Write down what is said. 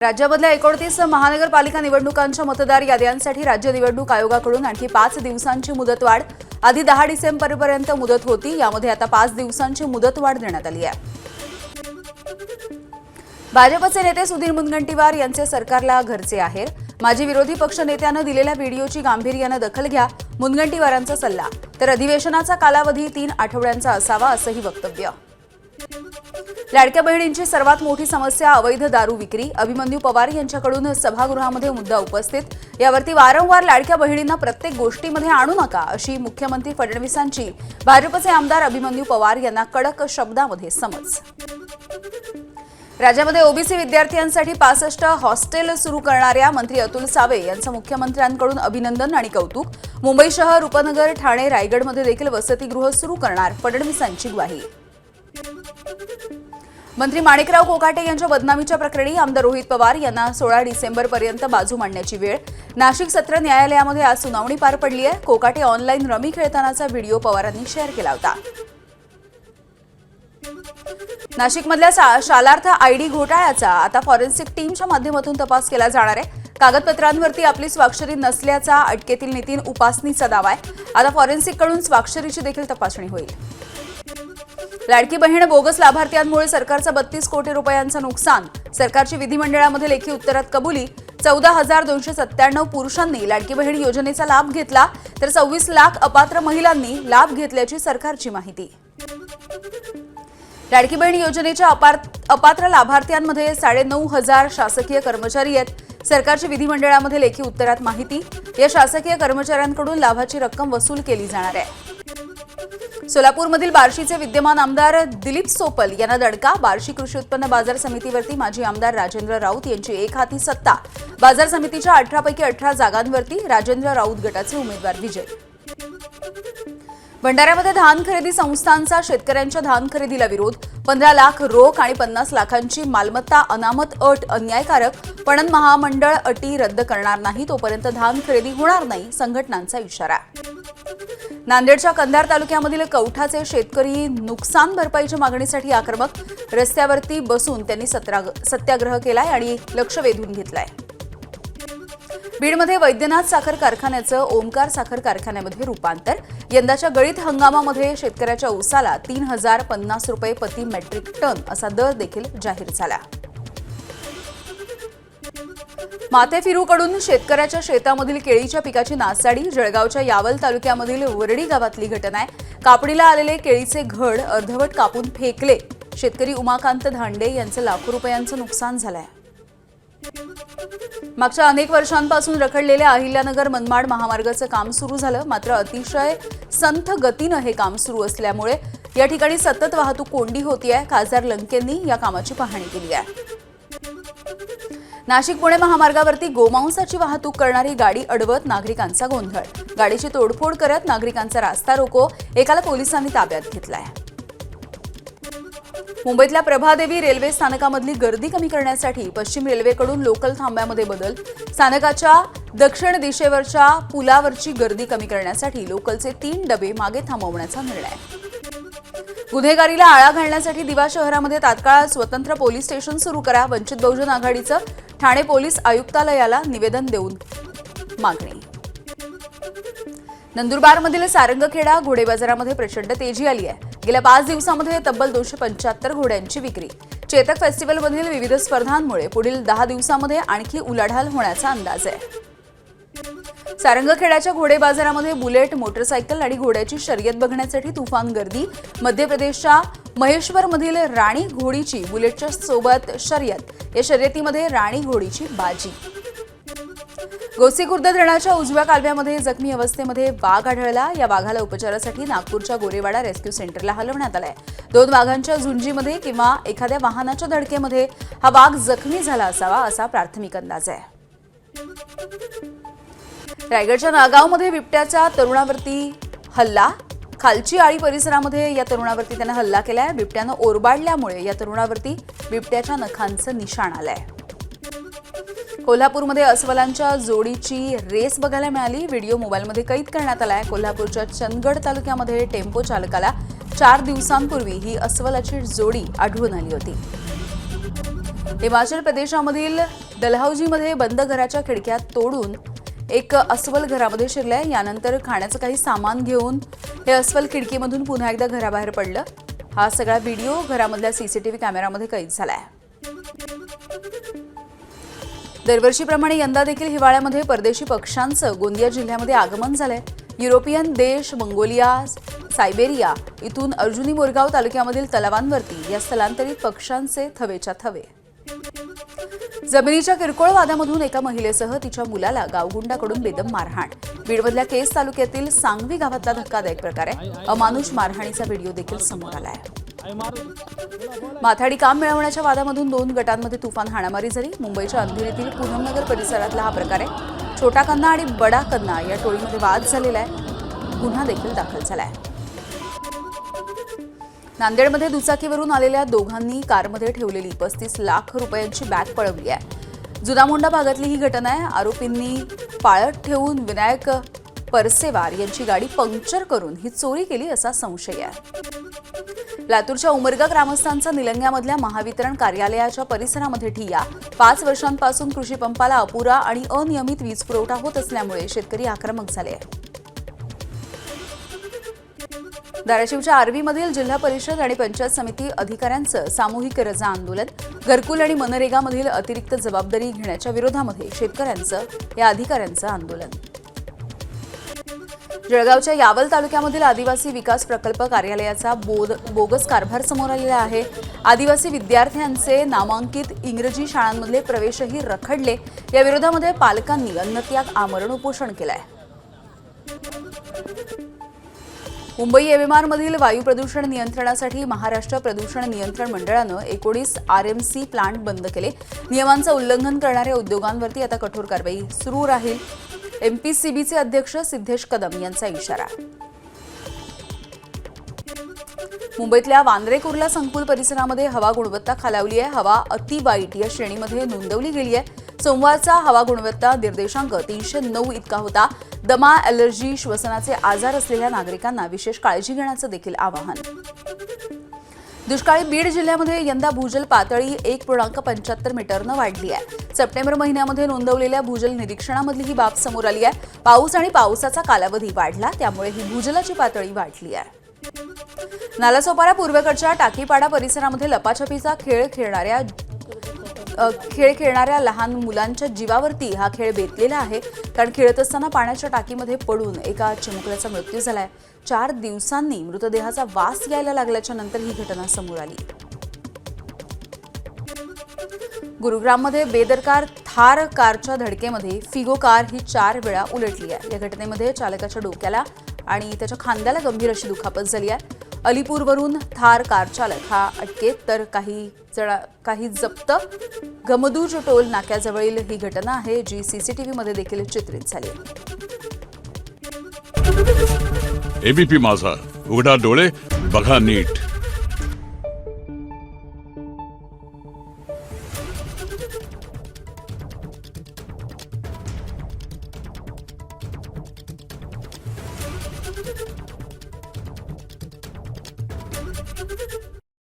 राज्यामधल्या 29 महानगरपालिका निवडणुकांच्या मतदार याद्यांसाठी राज्य निवडणूक आयोगाकडून आणखी 5 दिवसांची मुदतवाढ। आधी 10 डिसेंबरपर्यंत मुदत होती, यामध्ये आता 5 दिवसांची मुदतवाढ देण्यात आली आहे। भाजपचे नेते सुधीर मुनगंटीवार यांचे सरकारला घरचे आहेर। माजी विरोधी पक्ष नेत्यानं दिलेल्या व्हिडिओची गांभीर्यानं दखल घ्या, मुनगंटीवारांचा सल्ला। तर अधिवेशनाचा कालावधी 3 आठवड्यांचा असावा असंही वक्तव्य। लाडक्या बहिणींची सर्वात मोठी समस्या अवैध दारू विक्री। अभिमन्यू पवार यांच्याकडून सभागृहामध्ये मुद्दा उपस्थित। यावरती वारंवार लाडक्या बहिणींना प्रत्येक गोष्टीमध्ये आणू नका अशी मुख्यमंत्री फडणवीसांची भाजपचे आमदार अभिमन्यू पवार यांना कडक शब्दामध्ये समज। राज्यामध्ये ओबीसी विद्यार्थ्यांसाठी 65 हॉस्टेल सुरू करणाऱ्या मंत्री अतुल सावे यांचं मुख्यमंत्र्यांकडून अभिनंदन आणि कौतुक। मुंबई शहर, उपनगर, ठाणे, रायगडमध्ये देखील वसतिगृह सुरू करणार, फडणवीसांची ग्वाही। मंत्री माणिकराव कोकाटे यांच्या बदनामीच्या प्रकरणी आमदार रोहित पवार यांना 16 डिसेंबरपर्यंत बाजू मांडण्याची वेळ। नाशिक सत्र न्यायालयामध्ये आज सुनावणी पार पडली आहे। कोकाटे ऑनलाईन रमी खेळतानाचा व्हिडिओ पवारांनी शेअर केला होता। नाशिकमधल्या शालार्थ आयडी घोटाळ्याचा आता फॉरेन्सिक टीमच्या माध्यमातून तपास केला जाणार आहे। कागदपत्रांवरती आपली स्वाक्षरी नसल्याचा अटकेतील नितीन उपासनीचा दावा आहे। आता फॉरेन्सिककडून स्वाक्षरीची देखील तपासणी होईल। लाडकी बहीण बोगस लाभार्थ्यांमुळे सरकारचं 32 कोटी रुपयांचं नुकसान। सरकारची विधिमंडळामध्ये लेखी उत्तरात कबुली। 14,297 पुरुषांनी लाडकी बहीण योजनेचा लाभ घेतला, तर 26 लाख अपात्र महिलांनी लाभ घेतल्याची सरकारची माहिती। लाडकी बहीण योजनेच्या अपात्र लाभार्थ्यांमध्ये 9,500 शासकीय कर्मचारी आहेत। सरकारची विधिमंडळामध्ये लेखी उत्तरात माहिती। या शासकीय कर्मचाऱ्यांकडून लाभाची रक्कम वसूल केली जाणार आहे। सोलापूरमधील बार्शीचे विद्यमान आमदार दिलीप सोपल यांना दणका। बार्शी कृषी उत्पन्न बाजार समितीवरती माजी आमदार राजेंद्र राऊत यांची एकहाती सत्ता। बाजार समितीच्या 18 पैकी 18 जागांवरती राजेंद्र राऊत गटाचे उमेदवार विजय। भंडाऱ्यामध्ये धान खरेदी संस्थांचा शेतकऱ्यांच्या धान खरेदीला विरोध। 15 लाख रोख आणि 50 लाखांची मालमत्ता अनामत अट अन्यायकारक। पणन महामंडळ अटी रद्द करणार नाही तोपर्यंत धान खरेदी होणार नाही, संघटनांचा इशारा। नांदेडच्या कंधार तालुक्यामधील कवठाचे शेतकरी नुकसान भरपाईच्या मागणीसाठी आक्रमक। रस्त्यावरती बसून त्यांनी सत्याग्रह केलाय आणि लक्ष वेधून घेतलाय। बीडमध्ये वैद्यनाथ साखर कारखान्याचं ओमकार साखर कारखान्यामध्ये रूपांतर। यंदाच्या गळीत हंगामामध्ये शेतकऱ्याच्या ऊसाला 3,050 रुपये प्रति मेट्रिक टन असा दर देखील जाहीर झाला। माथेफिरूकडून शेतकऱ्याच्या शेतामधील केळीच्या पिकाची नासाडी। जळगावच्या यावल तालुक्यामधील वरडी गावातली घटना आहे। कापणीला आलेले केळीचे घड अर्धवट कापून फेकले। शेतकरी उमाकांत धांडे यांचं लाखो रुपयांचं नुकसान झालंय। मागच्या अनेक वर्षांपासून रखडलेल्या अहिल्यानगर मनमाड महामार्गाचं काम सुरू झालं, मात्र अतिशय संथ गतीनं हे काम सुरू असल्यामुळे या ठिकाणी सतत वाहतूक कोंडी होतीये। खासदार लंकेंनी या कामाची पाहणी केली आहे। नाशिक पुणे महामार्गावरती गोमांसाची वाहतूक करणारी गाडी अडवत नागरिकांचा गोंधळ। गाडीची तोडफोड करत नागरिकांचा रास्ता रोको। एकाला पोलिसांनी ताब्यात घेतलाय। मुंबईतल्या प्रभादेवी रेल्वे स्थानकामधली गर्दी कमी करण्यासाठी पश्चिम रेल्वेकडून लोकल थांब्यामध्ये बदल। स्थानकाच्या दक्षिण दिशेवरच्या पुलावरची गर्दी कमी करण्यासाठी लोकलचे 3 डबे मागे थांबवण्याचा निर्णय। गुन्हेगारीला आळा घालण्यासाठी दिवा शहरामध्ये तात्काळ स्वतंत्र पोलीस स्टेशन सुरू करा। वंचित बहुजन आघाडीचं ठाणे पोलीस आयुक्तालयाला निवेदन देऊन मागणी। नंदुरबारमधील सारंगखेडा घोडे बाजारामध्ये प्रचंड तेजी आली आहे। गेल्या 5 दिवसांमध्ये तब्बल 275 घोड्यांची विक्री। चेतक फेस्टिवलमधील विविध स्पर्धांमुळे पुढील 10 दिवसांमध्ये आणखी उलाढाल होण्याचा अंदाज आहे। सारंगखेड्याच्या घोडे बाजारामध्ये बुलेट, मोटरसायकल आणि घोड्याची शर्यत बघण्यासाठी तुफान गर्दी। मध्य प्रदेशच्या महेश्वरमधील राणी घोडीची बुलेटच्या सोबत शर्यत। या शर्यतीमध्ये राणी घोडीची बाजी। गोसीखुर्द धरणाच्या उजव्या कालव्यामध्ये जखमी अवस्थेमध्ये वाघ आढळला। या वाघाला उपचारासाठी नागपूरच्या गोरेवाडा रेस्क्यू सेंटरला हलवण्यात आलंय। 2 वाघांच्या झुंजीमध्ये किंवा एखाद्या वाहनाच्या धडकेमध्ये हा वाघ जखमी झाला असावा असा प्राथमिक अंदाज आहे। रायगडच्या नागावमध्ये बिबट्याच्या तरुणावरती हल्ला। खालची आळी परिसरामध्ये या तरुणावरती त्याने हल्ला केलाय। बिबट्यानं ओरबाडल्यामुळे या तरुणावरती बिबट्याच्या नखांचं निशाण आलंय। कोल्हापूरमध्ये अस्वलांच्या जोडीची रेस बघायला मिळाली। व्हिडिओ मोबाईलमध्ये कैद करण्यात आलाय। कोल्हापूरच्या चंदगड तालुक्यामध्ये टेम्पो चालकाला 4 दिवसांपूर्वी ही अस्वलाची जोडी आढळून आली होती। हिमाचल प्रदेशामधील डलहौजीमध्ये बंद घराच्या खिडक्या तोडून एक अस्वल घरामध्ये शिरलंय. यानंतर खाण्याचं काही सामान घेऊन हे अस्वल खिडकीमधून पुन्हा एकदा घराबाहेर पडलं. हा सगळा व्हिडिओ घरामधल्या सीसीटीव्ही कॅमेऱ्यामध्ये कैद झालाय. दरवर्षीप्रमाणे यंदा देखील हिवाळ्यामध्ये परदेशी पक्ष्यांचं गोंदिया जिल्ह्यामध्ये आगमन झालंय. युरोपियन देश, मंगोलिया, सायबेरिया इथून अर्जुनी मोरगाव तालुक्यामधील तलावांवरती या स्थलांतरित पक्ष्यांचे थवेच्या थवे. जमिनीच्या किरकोळ वादामधून एका महिलेसह तिच्या मुलाला गावगुंडाकडून बेदम मारहाण. बीडमधल्या केस तालुक्यातील सांगवी गावातला धक्कादायक प्रकार आहे. अमानुष मारहाणीचा व्हिडिओ देखील समोर आलाय. माथाडी काम मिळवण्याच्या वादामधून 2 गटांमध्ये तुफान हाणामारी झाली. मुंबईच्या अंधेरीतील पूनमनगर परिसरातला हा प्रकार आहे. छोटा कन्ना आणि बडा कन्ना या टोळीमध्ये वाद झालेला आहे. गुन्हा देखील दाखल झालाय. नांदेडमध्ये दुचाकीवरून आलेल्या दोघांनी कारमध्ये ठेवलेली 35 लाख रुपयांची बॅग पळवली आहे. जुनामोंडा भागातली ही घटना आहे. आरोपींनी पाळत ठेवून विनायक परसेवार यांची गाडी पंक्चर करून ही चोरी केली असा संशय आहे. लातूरच्या उमरगा ग्रामस्थांचा निलंग्यामधल्या महावितरण कार्यालयाच्या परिसरामध्ये ठिय्या. 5 वर्षांपासून कृषी पंपाला अपुरा आणि अनियमित वीज पुरवठा होत असल्यामुळे शेतकरी आक्रमक झाले आहेत. धाराशिवच्या आर्वीमधील जिल्हा परिषद आणि पंचायत समिती अधिकाऱ्यांचं सामूहिक रजा आंदोलन. घरकुल आणि मनरेगामधील अतिरिक्त जबाबदारी घेण्याच्या विरोधामध्ये शेतकऱ्यांचं या अधिकाऱ्यांचं आंदोलन. जळगावच्या यावल तालुक्यामधील आदिवासी विकास प्रकल्प कार्यालयाचा बोगस कारभार समोर आलेला आहे. आदिवासी विद्यार्थ्यांचे नामांकित इंग्रजी शाळांमधले प्रवेशही रखडले. या विरोधामध्ये पालकांनी अन्नत्याग आमरण उपोषण केलंय. मुंबई एमएमआरमधील वायू प्रदूषण नियंत्रणासाठी महाराष्ट्र प्रदूषण नियंत्रण मंडळानं 19 आरएमसी प्लांट बंद केले. नियमांचं उल्लंघन करणाऱ्या उद्योगांवरती आता कठोर कारवाई सुरू राहील. एमपीसीबीचे अध्यक्ष सिद्धेश कदम यांचा इशारा. मुंबईतल्या वांद्रे कुर्ला संकुल परिसरामध्ये हवा गुणवत्ता खालावली आहे. हवा अतिवाईट या श्रेणीमध्ये नोंदवली गेली आहे. सोमवारचा हवा गुणवत्ता निर्देशांक 309 इतका होता. दमा, ॲलर्जी, श्वसनाचे आजार असलेल्या नागरिकांना विशेष काळजी घेण्याचं देखील आवाहन. दुष्काळी बीड जिल्ह्यामध्ये यंदा भूजल पातळी 1.75 मीटरनं वाढली आहे. सप्टेंबर महिन्यामध्ये नोंदवलेल्या भूजल निरीक्षणामधली ही बाब समोर आली आहे. पाऊस आणि पावसाचा कालावधी वाढला, त्यामुळे ही भूजलाची पातळी वाढली आहे. नालासोपारा पूर्वेकडच्या टाकीपाडा परिसरामध्ये लपाछपीचा खेळ खेळणाऱ्या लहान मुलांच्या जीवावरती हा खेळ बेतलेला आहे. कारण खेळत असताना पाण्याच्या टाकीमध्ये पडून एका चिमुकल्याचा मृत्यू झालाय. 4 दिवसांनी मृतदेहाचा वास यायला लागल्याच्या नंतर ही घटना समोर आली. गुरुग्राममध्ये बेदरकार थार कारच्या धडकेमध्ये फिगो कार ही 4 वेळा उलटली आहे. या घटनेमध्ये चालकाच्या डोक्याला आणि त्याच्या खांद्याला गंभीर अशी दुखापत झाली आहे. अलीपूरवरून थार कार चालक हा अटकेत तर काही जप्त. गमदूज टोल नाक्याजवळील ही घटना आहे, जी सीसीटीव्हीमध्ये देखील चित्रित झाली. एबीपी माझा, उघडा डोळे बघा नीट.